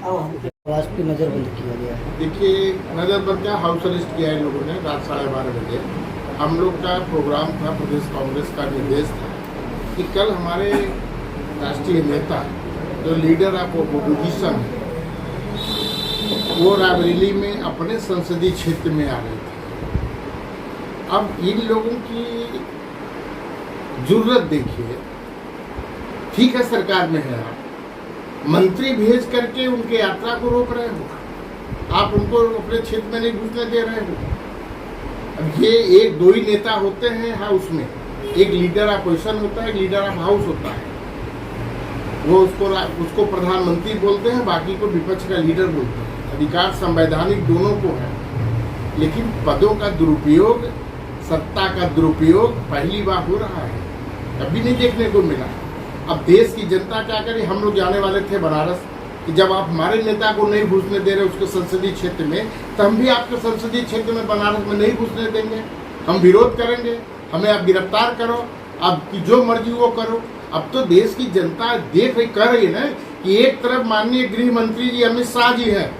राष्ट्रीय नजरबंद किया गया है। देखिए, नजरबंद क्या हाउस अरेस्ट किया है लोगों ने रात 12:30 बजे। हम लोग का प्रोग्राम था, प्रदेश कांग्रेस का निर्देश था कि कल हमारे राष्ट्रीय नेता जो लीडर ऑफ ओपोजिशन है वो रायबरेली में अपने संसदीय क्षेत्र में आ रहे थे। अब इन लोगों की जरूरत देखिए, ठीक है सरकार में है, आप मंत्री भेज करके उनके यात्रा को रोक रहे हो, आप उनको अपने क्षेत्र में नहीं घुसने दे रहे हो। अब ये एक दो ही नेता होते हैं हाउस में, एक लीडर अपोजिशन होता है, एक लीडर ऑफ हाउस होता है। वो उसको प्रधानमंत्री बोलते हैं, बाकी को विपक्ष का लीडर बोलते हैं। अधिकार संवैधानिक दोनों को है, लेकिन पदों का दुरुपयोग, सत्ता का दुरुपयोग पहली बार हो रहा है, कभी नहीं देखने को मिला। अब देश की जनता क्या करे, हम लोग जाने वाले थे बनारस कि जब आप हमारे नेता को नहीं घुसने दे रहे उसके संसदीय क्षेत्र में, तो हम भी आपके संसदीय क्षेत्र में बनारस में नहीं घुसने देंगे, हम विरोध करेंगे, हमें आप गिरफ्तार करो, आपकी जो मर्जी वो करो। अब तो देश की जनता देख रही, कर रही है ना कि एक तरफ माननीय गृह मंत्री जी अमित शाह जी है,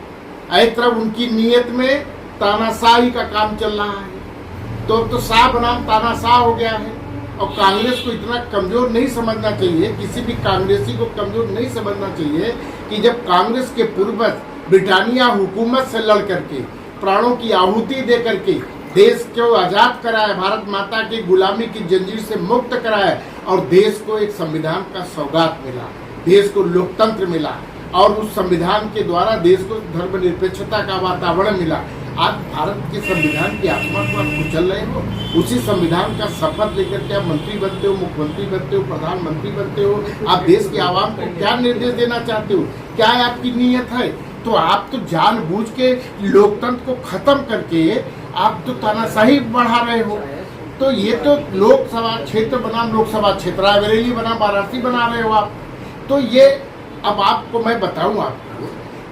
एक तरफ उनकी नीयत में तानाशाही का काम चल रहा है। तो अब तो शाह बनाम तानाशाह हो गया है। और कांग्रेस को इतना कमजोर नहीं समझना चाहिए, किसी भी कांग्रेसी को कमजोर नहीं समझना चाहिए कि जब कांग्रेस के पूर्वज ब्रिटानिया हुकूमत से लड़ करके प्राणों की आहुति दे करके देश को आजाद कराया, भारत माता की गुलामी की जंजीर से मुक्त कराया और देश को एक संविधान का सौगात मिला, देश को लोकतंत्र मिला और उस संविधान के द्वारा देश को धर्मनिरपेक्षता का वातावरण मिला। आज भारत के संविधान की आत्मा को आप कुचल रहे हो। उसी संविधान का शपथ लेकर के आप मंत्री बनते हो, मुख्यमंत्री बनते हो, प्रधानमंत्री बनते हो। आप देश की आवाम को क्या निर्देश देना चाहते हो, क्या आपकी नीयत है? तो आप तो जानबूझ के लोकतंत्र को खत्म करके आप तो तानाशाही बढ़ा रहे हो। तो ये तो लोकसभा क्षेत्र बनाम लोकसभा क्षेत्र, रायबरेली बनाम वाराणसी बना रहे हो आप। तो ये अब आपको मैं बताऊं आपको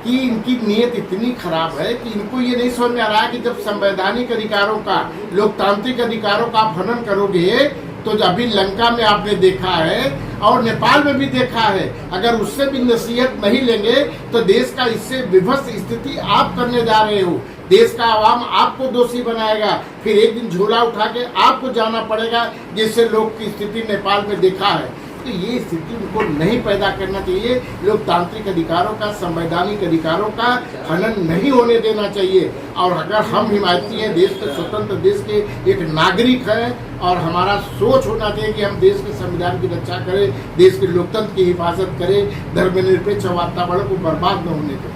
कि इनकी नीयत इतनी खराब है कि इनको ये नहीं समझ में आ रहा है कि जब संवैधानिक अधिकारों का, लोकतांत्रिक अधिकारों का आप हनन करोगे तो अभी लंका में आपने देखा है और नेपाल में भी देखा है, अगर उससे भी नसीहत नहीं लेंगे तो देश का इससे विभत्स स्थिति आप करने जा रहे हो। देश का आवाम आपको दोषी बनाएगा, फिर एक दिन झोला उठा के आपको जाना पड़ेगा, जिससे लोग की स्थिति नेपाल में देखा है। तो ये स्थिति उनको नहीं पैदा करना चाहिए। लोकतांत्रिक अधिकारों का, संवैधानिक अधिकारों का हनन नहीं होने देना चाहिए। और अगर हम हिमायती हैं, देश के स्वतंत्र देश के एक नागरिक हैं और हमारा सोच होना चाहिए कि हम देश के संविधान की रक्षा करें, देश के लोकतंत्र की हिफाजत करें, धर्मनिरपेक्ष वातावरण को बर्बाद न होने दें।